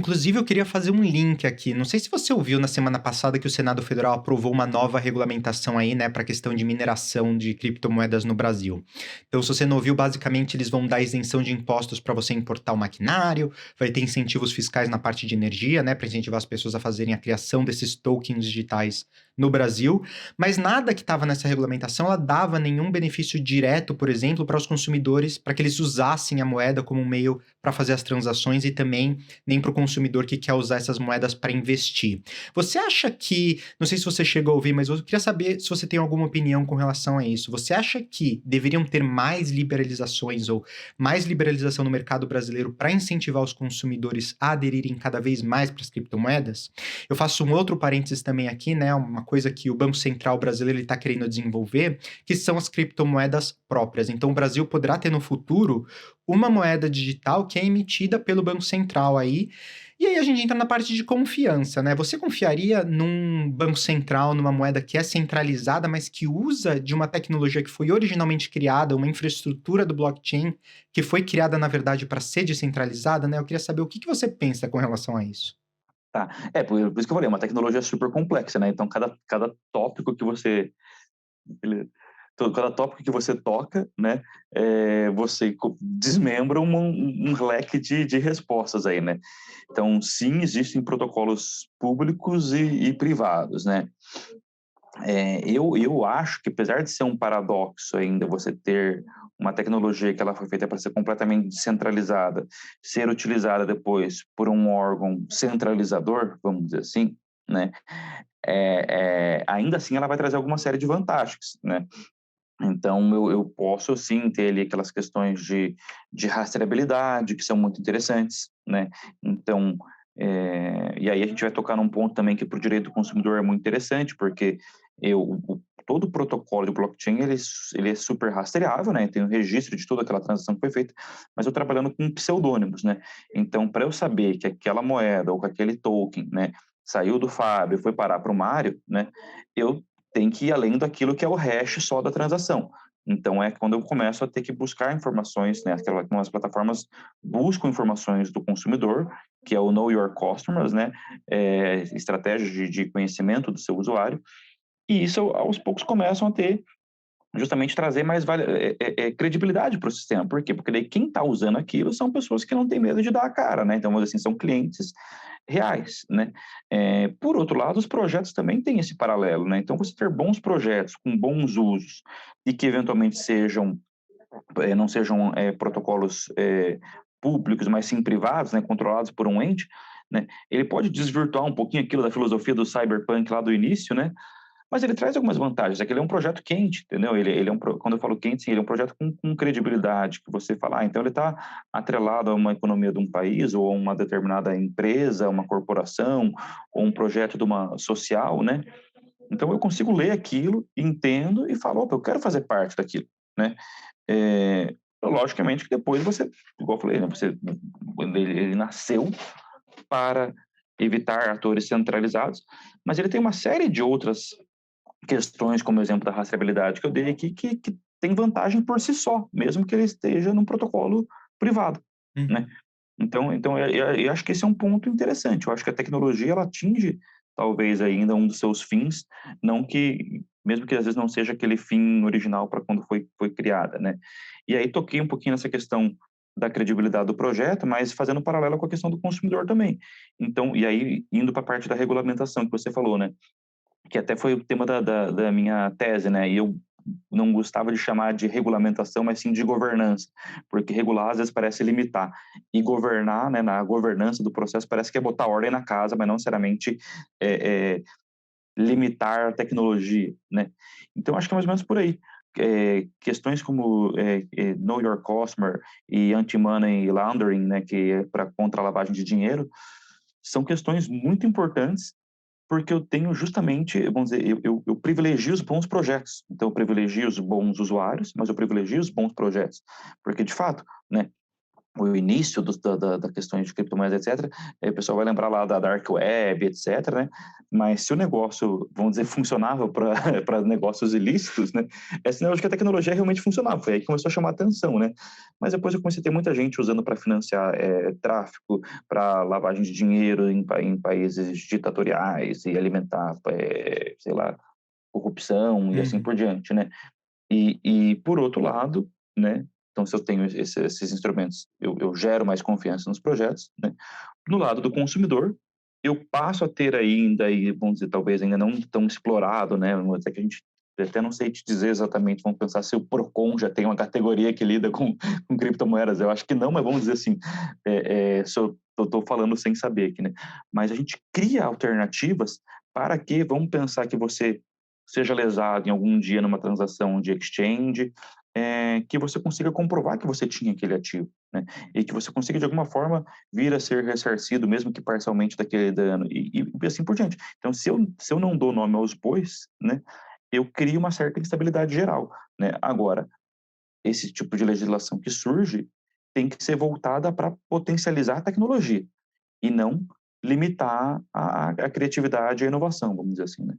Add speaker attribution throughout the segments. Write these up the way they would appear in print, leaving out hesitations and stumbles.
Speaker 1: Inclusive, eu queria fazer um link aqui. Não sei se você ouviu na semana passada que o Senado Federal aprovou uma nova regulamentação aí, né, para a questão de mineração de criptomoedas no Brasil. Então, se você não ouviu, basicamente eles vão dar isenção de impostos para você importar o maquinário, vai ter incentivos fiscais na parte de energia, né, para incentivar as pessoas a fazerem a criação desses tokens digitais no Brasil. Mas nada que estava nessa regulamentação ela dava nenhum benefício direto, por exemplo, para os consumidores, para que eles usassem a moeda como um meio para fazer as transações e também nem para o consumidor que quer usar essas moedas para investir. Você acha que, não sei se você chegou a ouvir, mas eu queria saber se você tem alguma opinião com relação a isso. Você acha que deveriam ter mais liberalizações ou mais liberalização no mercado brasileiro para incentivar os consumidores a aderirem cada vez mais para as criptomoedas? Eu faço um outro parênteses também aqui, né? Uma coisa que o Banco Central brasileiro está querendo desenvolver, que são as criptomoedas próprias. Então, o Brasil poderá ter no futuro uma moeda digital que é emitida pelo Banco Central aí. E aí a gente entra na parte de confiança, né? Você confiaria num Banco Central, numa moeda que é centralizada, mas que usa de uma tecnologia que foi originalmente criada, uma infraestrutura do blockchain que foi criada, na verdade, para ser descentralizada, né? Eu queria saber o que você pensa com relação a isso.
Speaker 2: Tá. Por isso que eu falei, é uma tecnologia super complexa, né? Então, cada tópico que você. Beleza. Então, cada tópico que você toca, né? Você desmembra um leque de respostas aí, né? Então, sim, existem protocolos públicos e privados, né? Eu acho que, apesar de ser um paradoxo ainda você ter uma tecnologia que ela foi feita para ser completamente descentralizada, ser utilizada depois por um órgão centralizador, vamos dizer assim, né? Ainda assim ela vai trazer alguma série de vantagens, né? Então, eu posso sim ter ali aquelas questões de rastreabilidade que são muito interessantes, né? Então, e aí a gente vai tocar num ponto também que para o direito do consumidor é muito interessante, porque todo o protocolo de blockchain ele é super rastreável, né? Tem o registro de toda aquela transação que foi feita, mas eu trabalhando com pseudônimos, né? Então, para eu saber que aquela moeda ou que aquele token, né, saiu do Fábio e foi parar para o Mário, né? Eu tem que ir além daquilo que é o hash só da transação. Então, é quando eu começo a ter que buscar informações, né? Aquelas plataformas buscam informações do consumidor, que é o Know Your Customers, né? Estratégias de conhecimento do seu usuário. E isso, aos poucos, começam a ter justamente trazer mais credibilidade para o sistema. Por quê? Porque daí quem está usando aquilo são pessoas que não têm medo de dar a cara, né? Então, vamos dizer assim, são clientes reais, né? Por outro lado, os projetos também têm esse paralelo, né? Então, você ter bons projetos com bons usos e que eventualmente não sejam protocolos públicos, mas sim privados, né? Controlados por um ente, né? Ele pode desvirtuar um pouquinho aquilo da filosofia do cyberpunk lá do início, né? Mas ele traz algumas vantagens, é que ele é um projeto quente, entendeu? Ele é quando eu falo quente, sim, ele é um projeto com credibilidade, que você fala, então ele está atrelado a uma economia de um país, ou a uma determinada empresa, uma corporação, ou um projeto de uma social, né? Então eu consigo ler aquilo, entendo e falo, opa, eu quero fazer parte daquilo, né? Logicamente que depois você, igual eu falei, né, ele nasceu para evitar atores centralizados, mas ele tem uma série de outras questões, como o exemplo da rastreabilidade que eu dei aqui, que tem vantagem por si só, mesmo que ele esteja num protocolo privado, né?
Speaker 1: Uhum.
Speaker 2: Então eu acho que esse é um ponto interessante. Eu acho que a tecnologia ela atinge talvez ainda um dos seus fins, não que mesmo que às vezes não seja aquele fim original para quando foi criada, né? E aí toquei um pouquinho nessa questão da credibilidade do projeto, mas fazendo um paralelo com a questão do consumidor também. Então, e aí indo para a parte da regulamentação que você falou, né? Que até foi o tema da minha tese, né? E eu não gostava de chamar de regulamentação, mas sim de governança, porque regular às vezes parece limitar, e governar, né, na governança do processo parece que é botar ordem na casa, mas não necessariamente é, é, limitar a tecnologia, né? Então acho que é mais ou menos por aí. Questões como Know Your Customer e Anti-Money Laundering, né, que é para contra a lavagem de dinheiro, são questões muito importantes porque eu tenho justamente, vamos dizer, eu privilegio os bons projetos. Então, eu privilegio os bons usuários, mas eu privilegio os bons projetos. Porque, de fato, né, o início da questão de criptomoedas, etc., aí o pessoal vai lembrar lá da Dark Web, etc., né? Mas se o negócio, vamos dizer, funcionava para negócios ilícitos, né? É sinal de que a tecnologia realmente funcionava. Foi aí que começou a chamar a atenção, né? Mas depois eu comecei a ter muita gente usando para financiar tráfico, para lavagem de dinheiro em países ditatoriais e alimentar, sei lá, corrupção e assim
Speaker 1: Uhum.
Speaker 2: por diante, né? Por outro lado, né? Então, se eu tenho esses instrumentos, eu gero mais confiança nos projetos, né? No lado do consumidor, eu passo a ter ainda, e vamos dizer, talvez ainda não tão explorado, né? Até que a gente até não sei te dizer exatamente, vamos pensar se o Procon já tem uma categoria que lida com criptomoedas. Eu acho que não, mas vamos dizer assim, eu estou falando sem saber aqui, né? Mas a gente cria alternativas para que, vamos pensar que você seja lesado em algum dia numa transação de exchange, que você consiga comprovar que você tinha aquele ativo, né? E que você consiga, de alguma forma, vir a ser ressarcido, mesmo que parcialmente, daquele dano, e assim por diante. Então, se eu não dou nome aos bois, né, eu crio uma certa instabilidade geral, né? Agora, esse tipo de legislação que surge tem que ser voltada para potencializar a tecnologia e não limitar a criatividade e a inovação, vamos dizer assim, né?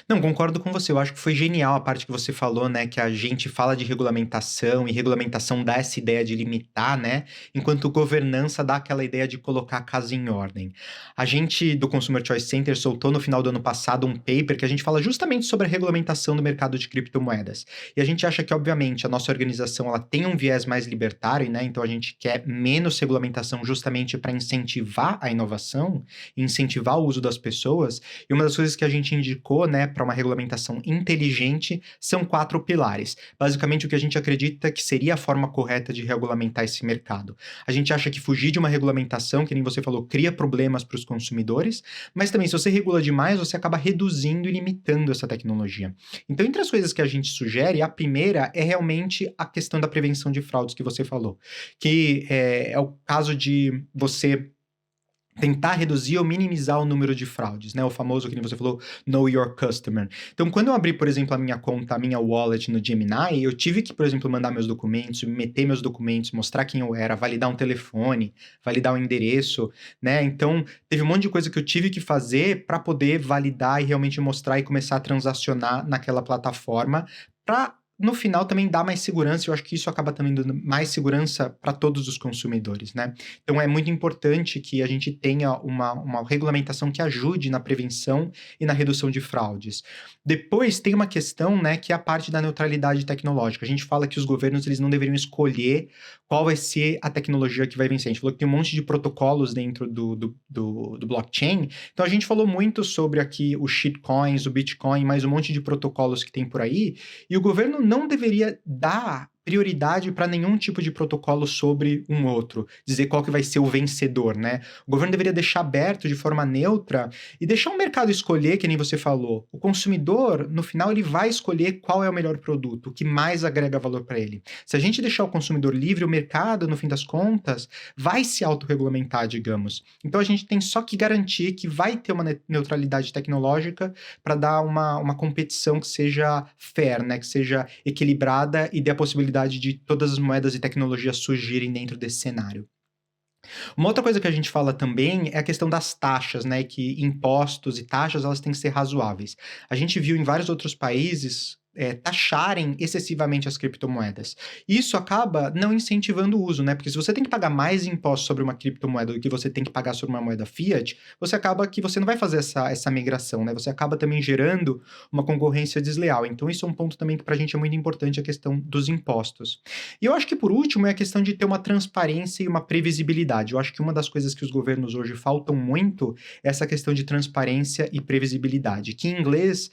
Speaker 1: Não, concordo com você. Eu acho que foi genial a parte que você falou, né, que a gente fala de regulamentação e regulamentação dá essa ideia de limitar, né, enquanto governança dá aquela ideia de colocar a casa em ordem. A gente do Consumer Choice Center soltou no final do ano passado um paper que a gente fala justamente sobre a regulamentação do mercado de criptomoedas. E a gente acha que, obviamente, a nossa organização ela tem um viés mais libertário, né, então a gente quer menos regulamentação justamente para incentivar a inovação, incentivar o uso das pessoas. E uma das coisas que a gente indicou, né, para uma regulamentação inteligente são 4 pilares. Basicamente, o que a gente acredita que seria a forma correta de regulamentar esse mercado. A gente acha que fugir de uma regulamentação, que nem você falou, cria problemas para os consumidores, mas também se você regula demais, você acaba reduzindo e limitando essa tecnologia. Então, entre as coisas que a gente sugere, a primeira é realmente a questão da prevenção de fraudes que você falou, que é o caso de você tentar reduzir ou minimizar o número de fraudes, né? O famoso, que nem você falou, Know Your Customer. Então, quando eu abri, por exemplo, a minha conta, a minha wallet no Gemini, eu tive que, por exemplo, mandar meus documentos, meter meus documentos, mostrar quem eu era, validar um telefone, validar um endereço, né? Então, teve um monte de coisa que eu tive que fazer para poder validar e realmente mostrar e começar a transacionar naquela plataforma para no final também dar mais segurança. Eu acho que isso acaba também dando mais segurança para todos os consumidores, né? Então é muito importante que a gente tenha uma regulamentação que ajude na prevenção e na redução de fraudes. Depois tem uma questão, né, que é a parte da neutralidade tecnológica. A gente fala que os governos eles não deveriam escolher qual vai ser a tecnologia que vai vencer. A gente falou que tem um monte de protocolos dentro do blockchain. Então a gente falou muito sobre aqui os shitcoins, o Bitcoin, mais um monte de protocolos que tem por aí. E o governo não deveria dar prioridade para nenhum tipo de protocolo sobre um outro, dizer qual que vai ser o vencedor, né? O governo deveria deixar aberto de forma neutra e deixar o mercado escolher, que nem você falou. O consumidor, no final, ele vai escolher qual é o melhor produto, o que mais agrega valor para ele. Se a gente deixar o consumidor livre, o mercado, no fim das contas, vai se autorregulamentar, digamos. Então a gente tem só que garantir que vai ter uma neutralidade tecnológica para dar uma competição que seja fair, né? Que seja equilibrada e dê a possibilidade de todas as moedas e tecnologias surgirem dentro desse cenário. Uma outra coisa que a gente fala também é a questão das taxas, né, que impostos e taxas elas têm que ser razoáveis. A gente viu em vários outros países taxarem excessivamente as criptomoedas. Isso acaba não incentivando o uso, né? Porque se você tem que pagar mais impostos sobre uma criptomoeda do que você tem que pagar sobre uma moeda fiat, você acaba que você não vai fazer essa migração, né? Você acaba também gerando uma concorrência desleal. Então, isso é um ponto também que para a gente é muito importante, a questão dos impostos. E eu acho que por último é a questão de ter uma transparência e uma previsibilidade. Eu acho que uma das coisas que os governos hoje faltam muito é essa questão de transparência e previsibilidade, que em inglês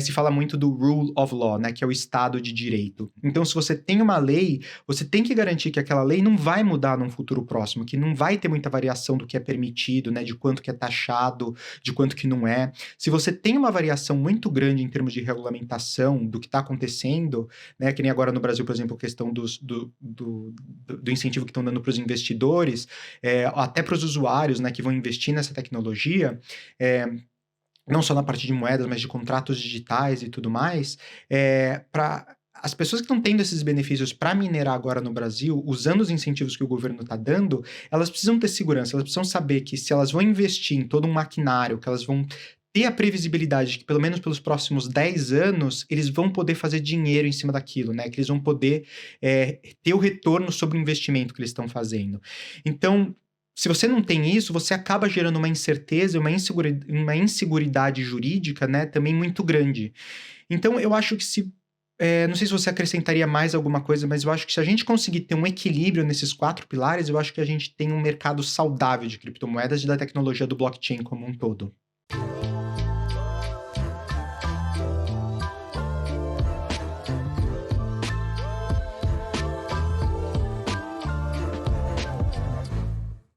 Speaker 1: se fala muito do rule of law, né, que é o Estado de Direito. Então, se você tem uma lei, você tem que garantir que aquela lei não vai mudar num futuro próximo, que não vai ter muita variação do que é permitido, né, de quanto que é taxado, de quanto que não é. Se você tem uma variação muito grande em termos de regulamentação do que está acontecendo, né, que nem agora no Brasil, por exemplo, a questão do incentivo que estão dando para os investidores, até para os usuários, né, que vão investir nessa tecnologia, não só na parte de moedas, mas de contratos digitais e tudo mais, para as pessoas que estão tendo esses benefícios para minerar agora no Brasil, usando os incentivos que o governo está dando, elas precisam ter segurança, elas precisam saber que se elas vão investir em todo um maquinário, que elas vão ter a previsibilidade de que pelo menos pelos próximos 10 anos, eles vão poder fazer dinheiro em cima daquilo, né? Que eles vão poder ter o retorno sobre o investimento que eles estão fazendo. Então, se você não tem isso, você acaba gerando uma incerteza, uma inseguridade jurídica, né, também muito grande. Então, eu acho que não sei se você acrescentaria mais alguma coisa, mas eu acho que se a gente conseguir ter um equilíbrio nesses 4 pilares, eu acho que a gente tem um mercado saudável de criptomoedas e da tecnologia do blockchain como um todo.